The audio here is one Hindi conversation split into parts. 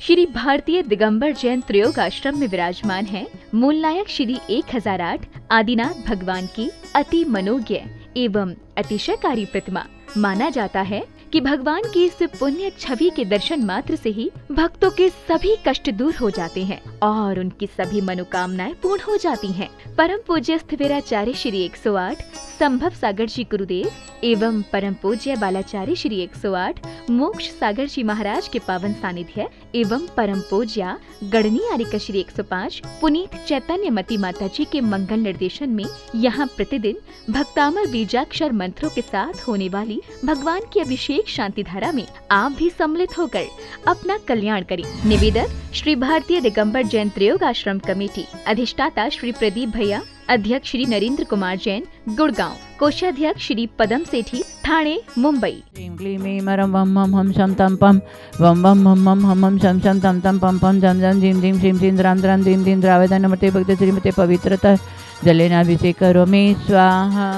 श्री भारतीय दिगंबर जैन त्रयोग आश्रम में विराजमान है मूलनायक श्री 1008 आदिनाथ भगवान की अति मनोज्ञ एवं अतिशयकारी प्रतिमा। माना जाता है कि भगवान की इस पुण्य छवि के दर्शन मात्र से ही भक्तों के सभी कष्ट दूर हो जाते हैं और उनकी सभी मनोकामनाएं पूर्ण हो जाती हैं। परम पूज्य स्थिविराचार्य श्री 108 संभव सागर जी गुरुदेव एवं परम पूज्य बालाचार्य श्री 108 मोक्ष सागर जी महाराज के पावन सानिध्य एवं परम पूज्य गणनी आर्यका श्री 105 पुनीत चैतन्य मती माता जी के मंगल निर्देशन में यहाँ प्रतिदिन भक्तामर बीजाक्षर मंत्रों के साथ होने वाली भगवान की अभिषेक शांति धारा में आप भी सम्मिलित होकर अपना कल्याण करें। निवेदक श्री भारतीय दिगंबर जैन त्रयोग आश्रम कमेटी, अधिष्ठाता श्री प्रदीप भैया, अध्यक्ष श्री नरेंद्र कुमार जैन गुड़गांव, कोषाध्यक्ष श्री पदम सेठी ठाणे मुंबई। क्लीं क्लीं मरम वम मम हम शम तम पम वम वम मम मम हम हम शम शम तम तम पम पम जम जम जिम जिम शिम शिम द्राम द्राम दीम दीम द्रावदा नमते भक्त श्रीमते पवित्रता जलेनाभिषेक करोमि स्वाहा।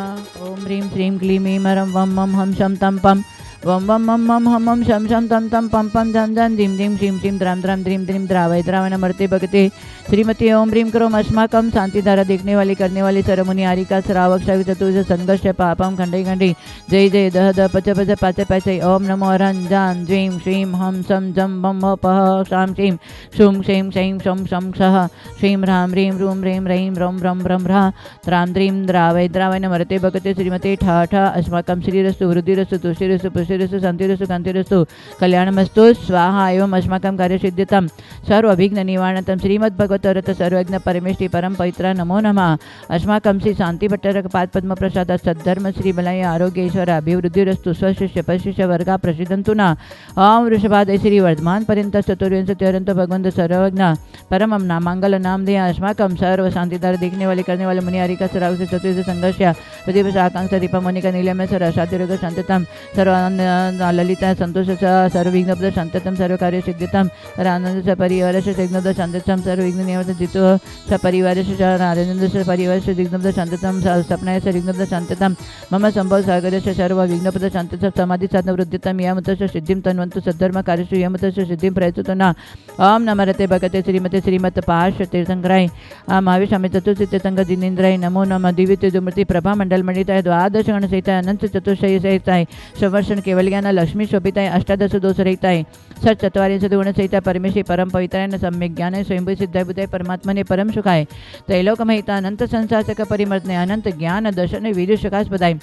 ओम ह्रीं श्रीं क्लीं मरम वम मम हम शम तम पम वम वम मम मम हम हम शम शम तम तम पम पम जम जम जिम जिम शिम शिम द्राम द्राम द्रीम द्रीम द्रावय द्रावण नमते भगते श्रीमती ओम ह्रीं करोम अस्माकम शांति धारा देखने वाली करने वाली सरमुनि आरिका श्रावक शैव चतुर्थ संघर्ष पापम खंडे खंडे जय जय दह द पच पच पाच पाच ओम नमो रंजान ज्वीं श्रीं हम सम जम बम पह शाम श्रीं शुम क्षीं क्षैं शम शम सह श्रीं ह्रां ह्रीं रूं ह्रीं रैं रं रं रं ह्रा द्रां द्रीं द्रावय द्रावय नमते भगते श्रीमते ठा ठा अस्माकं श्रीरस्तु वृद्धिरस्तु तुष्टिरस्तु पुष्टिरस्तु शांतिरस्तु कांतिरस्तु कल्याणमस्तु स्वाहा। एवं अस्माकं कार्यसिद्ध्यतां सर्वविघ्न निवारणतं श्रीमद्भगवतरथ सर्वज्ञ परमेष्टि परम पवित्र नमो नमः। अस्माकं श्री शांति भट्टरक पाद पद्म प्रसाद सद्धर्म श्री बलय आरोग्येश्वर अभिवृद्धिरस्तु स्वशिष्य पशिष्य वर्गा प्रसिद्धंतु न। ओम वृषभाद श्री वर्धमान पर्यंत चतुर्विंश त्यरंत भगवंत सर्वज्ञ परमं नामांगल नाम दे अस्माकं सर्व शांतिदार देखने वाले करने वाले मुनि आरिका सराव से चतुर्थ संघर्ष प्रदीप आकांक्षा दीपा मोनिका नीलम सर शांतिरोग शांततां सर्व ललिता संतोष सर्वविघ्न शांततां सर्व कार्य सिद्ध्यतां आनंद सपरिवार सिग्नद शांततां सर्व विघ्न नियमत जितो सपरिवार आनंद सपरिवार दिग्नद शांततां सपनाय सिग्नद शांततां मम संभव सागर सर्व विघ्नपद शांततां समाधि साधन वृद्धितां यमतस्य सिद्धिं तन्वन्तु सद्धर्म कार्यसु यमतस्य सिद्धिं प्रयतु न। ओम नमरते भगते श्रीमते श्रीमत पाश तीर्थंकराय महावीर स्वामी चतुर्थ तीर्थंकर जिनेन्द्राय नमो नमः। दिव्य दुमृति प्रभा मंडल मंडिताय द्वादश गण सहिताय अनंत चतुर्शय सहिताय संवर्षण केवल ज्ञान लक्ष्मी शोभिताय अष्टादश दोष रहिताय सच चत्वारिंश गुण सहिताय परमेश्वरी परम पवित्राय सम्यक ज्ञानाय स्वयंभू सिद्धाय बुद्धाय परमात्मने परम सुखाय त्रैलोकमहिता अनंत संसारक परिमर्दने अनंत ज्ञान दर्शन वीर सुखास्पदाय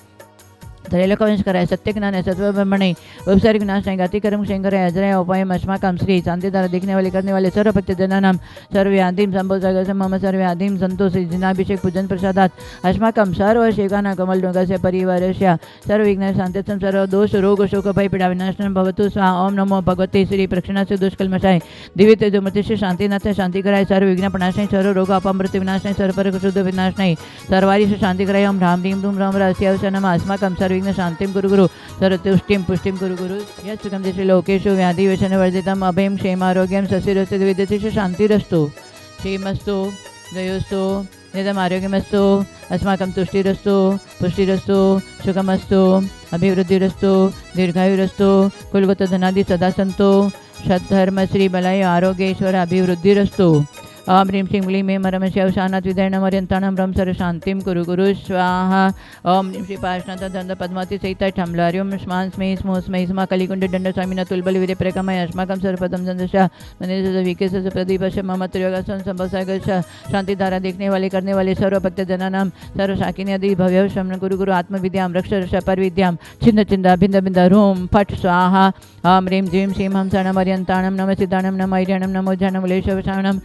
त्रैलोकवंश कराय सत्य ज्ञान सत्वब्रह्मणे उपसारिक नाश गाति कर्म शंकराय अजराय उपाय अस्माकं श्री शांतिधारा देखने वाले करने वाले सर्व भक्त जनानां सर्व्याधिं संभोग मम सर्व्याधिं संतोष जिनाभिषेक पूजन प्रसादात अस्माकं सर्व शेकाना कमल डोंगस्य परिवारस्य सर्व विघ्न शांतिं सर्व दोष रोग शोक भय पीड़ा विनाशनं भवतु स्वाहा। ओम नमो भगवते श्री प्रक्षणास्य दुष्कल्मषाय दिव्य तेजोमूर्तिस्य शांतिनाथ शांतिकराय सर्व विघ्न प्रणाशनाय सर्व रोग अपमृत्यु विनाशनाय सर्व परक शुद्ध विनाशनाय सर्वारिष शांतिकराय ओम ह्रां ह्रीं रूं रं रहस्यावस्य नमः। अस्माकं सर्व विघ्न शांतिं गुरु गुरु सर्वतुष्टिं पुष्टिं गुरु गुरु यत्सुखं देशे लोकेषु व्याधि व्यसनवर्जितम् अभयं क्षेमारोग्यं शशिरस्तु विद्युतिषु शांतिरस्तु क्षेमस्तु जयोस्तु निदम् आरोग्यमस्तु अस्माकं तुष्टिरस्तु पुष्टिरस्तु सुखमस्तु अभिवृद्धिरस्तु दीर्घायुरस्तु कुलगत धनादि सदा सन्तु सद्धर्म श्री बलाय आरोग्येश्वर अभिवृद्धिरस्तु। ओम ह्रीं श्रीं क्लीं मे मरम शिवशानाथ विदयनम अर्यंताणं ब्रह्म सर शांतिं कुरु गुरु स्वाहा। ओम ह्रीं श्री पार्श्वनाथ दंड पद्मावती सहिताय ठम्लार्यं स्मान् स्मै स्मो स्मै स्मा कलिकुंड दंड स्वामिना तुलबल वीर्य प्रकमय अस्माकं सर्वपदम दंडशा मनेश विकेश प्रदीपश मम त्रियोगासन संभवसागरश शांतिधारा देखने वाले करने वाले सर्व भक्त जनानां सर्व शाकिनी आदि भव्य श्रमण गुरु गुरु आत्मविद्यां रक्ष परविद्यां छिन्न चिन्द भिन्न भिन्न रूम फट स्वाहा। ओम ह्रीं जीं श्रीं हम शरणम अर्यंताणं नम सिद्धाणं नम ऐर्यणं नमो जनम लेशवशाणं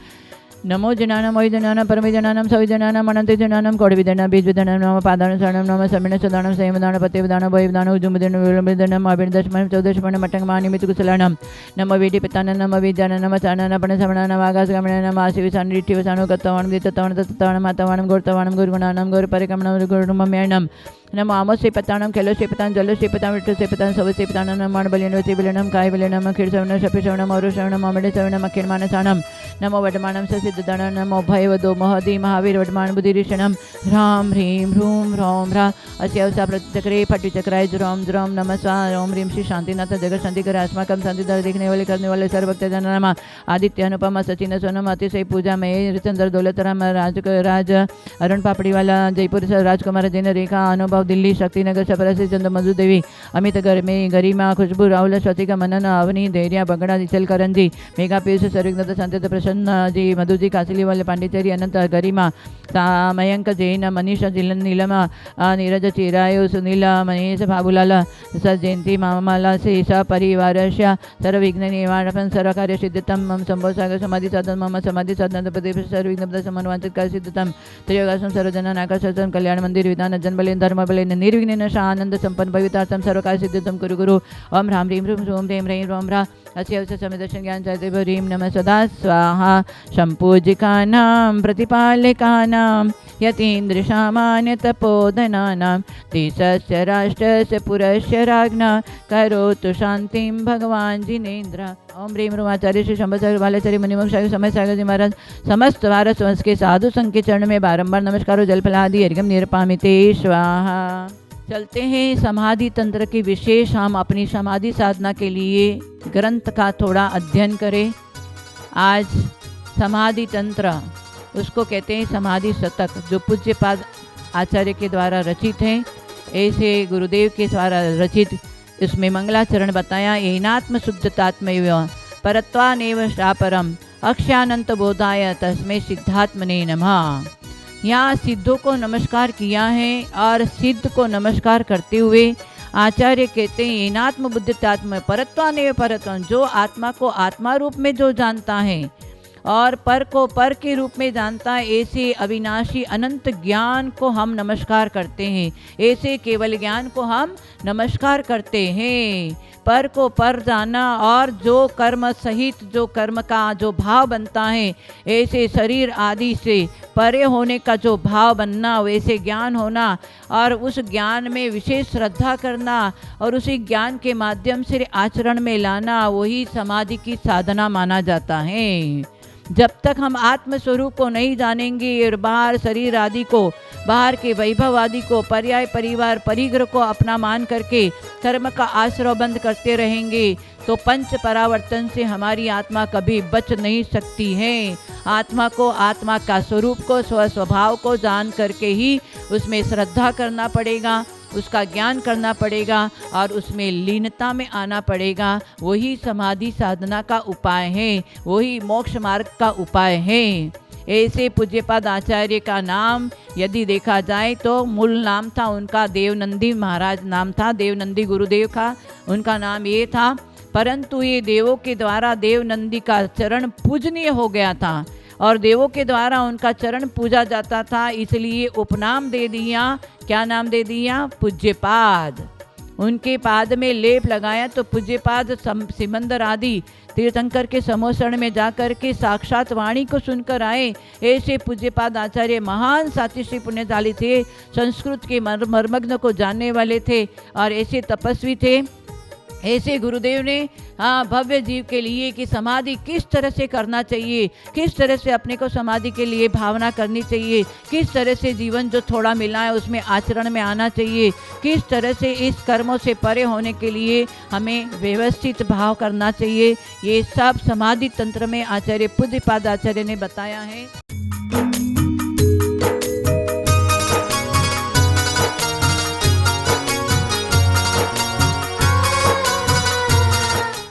नमो जनानां वैजनानां परमजनानां सविजनानां अनंत जनानां कोडविदनां बीजविदनां नम पादानं शरणं नम समिण सदानं संयमदानं पतिविदानं भयविदानं उजुमदिनं विलंबिदनं अभिर्दशमनं चौदशमनं मटंगमानिमितकुशलानं नम वेदि पितानं नम विद्यानं नम चाननं पणसमणानं आकाशगमनं नम आशिविसानं रिट्टिविसानं कत्तवानं दितत्तवानं तत्तवानं मातवानं गोर्तवानं गुरुगुणानं गुरुपरिक्रमणं गुरुमम्यानं नमो आमो से पताणम खेलो से पतान जलो से पतान विष्णु से पतान सब से पतान नमण बलियन वसी बलियनम काय बलियनम खीर सवण शपि सवणम और सवणम अमडे सवणम अखिर मानसाणम नमो वडमाणम सिद्धदाण नमो भयवदो महदी महावीर वडमाण बुद्धिरिषणम ह्रां ह्रीं ह्रूं ह्रौं ह्रा अस्यवसा प्रतिचक्रे फटिचक्राय ज्रोम ज्रोम नमस्वा ओम ह्रीं श्री शांतिनाथ जगत शांतिकर अस्माकं शांतिदर देखने वाले करने वाले सर्व भक्तजन नमः आदित्य अनुपमा सचिन सोनम अतिशय पूजा में चंद्र दौलतराम राज अरुण पापड़ी वाला जयपुर राजकुमार जैन रेखा अनुभव दिल्ली शक्तिनगर छपरासी चंद्र मधु देवी अमित गरिमा खुशबू राहुल स्वतिका मनन अवनी धैर्य बगड़ा इचल करंजी मेघा पीयूष सर्विघ्न शांति प्रसन्न जी मधु जी कासिली वाले पांडिचेरी अनंत गरिमा मयंक जैन मनीषा जिलन नीलमा नीरज चिरायु सुनील मनीष बाबूलाल स जयंती मामाला से स परिवारस्य सर्वविघ्न निवारण सर्व कार्य सिद्धतम मम संभव सागर समाधि साधन मम समाधि साधन प्रदीप सर्वविघ्न समन्वांचित कार्य सिद्धतम त्रयोगासम सर्वजन नाकाशम कल्याण मंदिर विधान जन बलेन धर्म बलेन निर्विघ्न आनंद संपन्न भवितार्थम सर्व कार्य सिद्धतम कुरु गुरु ओम ह्रां ह्रीं ह्रूं ओम ह्रीं ह्रीं ह्रौं ह्रा अस्यवस समिदर्शन ज्ञान जयदेव ह्रीं नमः सदा स्वाहा सम्पूजिकानां प्रतिपालकानां यतीन्द्रसामान्य तपोधनानां देशस्य राष्ट्रस्य पुरस्य राज्ञा करोतु शांतिं भगवान जिनेन्द्र ओम ह्रीं ह्रूं आचार्य श्री शंभर बालाचार्य मुनिमोक्ष समय सागर जी महाराज समस्त भारत वंश के साधु संघ के चरण में बारंबार नमस्कारों जलफलादि अर्घ्यम निरपामिते स्वाहा। चलते हैं समाधि तंत्र की विशेष हम अपनी समाधि साधना के लिए ग्रंथ का थोड़ा अध्ययन करें। आज समाधि तंत्र उसको कहते हैं समाधि शतक, जो पूज्यपाद आचार्य के द्वारा रचित है। ऐसे गुरुदेव के द्वारा रचित इसमें मंगलाचरण बताया। एनात्म शुद्धतात्मैव परत्वानेव शापरम अक्षानंत बोधाय तस्मै सिद्धात्मने नमः। यहाँ सिद्धों को नमस्कार किया है और सिद्ध को नमस्कार करते हुए आचार्य कहते हैं एनात्म बुद्धितात्म परत्वानेव परत्व, जो आत्मा को आत्मा रूप में जो जानता है और पर को पर के रूप में जानता है, ऐसे अविनाशी अनंत ज्ञान को हम नमस्कार करते हैं। ऐसे केवल ज्ञान को हम नमस्कार करते हैं। पर को पर जाना और जो कर्म सहित जो कर्म का जो भाव बनता है, ऐसे शरीर आदि से परे होने का जो भाव बनना, वैसे ज्ञान होना और उस ज्ञान में विशेष श्रद्धा करना और उसी ज्ञान के माध्यम से आचरण में लाना, वही समाधि की साधना माना जाता है। जब तक हम आत्म स्वरूप को नहीं जानेंगे और बाहर शरीर आदि को, बाहर के वैभव आदि को, पर्याय परिवार परिग्रह को अपना मान करके कर्म का आश्रय बंद करते रहेंगे तो पंच परावर्तन से हमारी आत्मा कभी बच नहीं सकती है। आत्मा को, आत्मा का स्वरूप को, स्वभाव को जान करके ही उसमें श्रद्धा करना पड़ेगा, उसका ज्ञान करना पड़ेगा और उसमें लीनता में आना पड़ेगा। वही समाधि साधना का उपाय है, वही मोक्ष मार्ग का उपाय है। ऐसे पूज्यपाद आचार्य का नाम यदि देखा जाए तो मूल नाम था उनका देवनंदी महाराज नाम था, देवनंदी गुरुदेव का उनका नाम ये था। परंतु ये देवों के द्वारा देवनंदी का चरण पूजनीय हो गया था और देवों के द्वारा उनका चरण पूजा जाता था, इसलिए उपनाम दे दिया। क्या नाम दे दिया? पूज्यपाद। उनके पाद में लेप लगाया तो पूज्यपाद सिमंदर आदि तीर्थंकर के समोसरण में जाकर के साक्षात वाणी को सुनकर आए। ऐसे पूज्यपाद आचार्य महान सातिश्री पुण्यशाली थे, संस्कृत के मर्मग्न को जानने वाले थे और ऐसे तपस्वी थे। ऐसे गुरुदेव ने भव्य जीव के लिए कि समाधि किस तरह से करना चाहिए, किस तरह से अपने को समाधि के लिए भावना करनी चाहिए, किस तरह से जीवन जो थोड़ा मिला है उसमें आचरण में आना चाहिए, किस तरह से इस कर्मों से परे होने के लिए हमें व्यवस्थित भाव करना चाहिए, ये सब समाधि तंत्र में आचार्य पूज्यपाद आचार्य ने बताया है।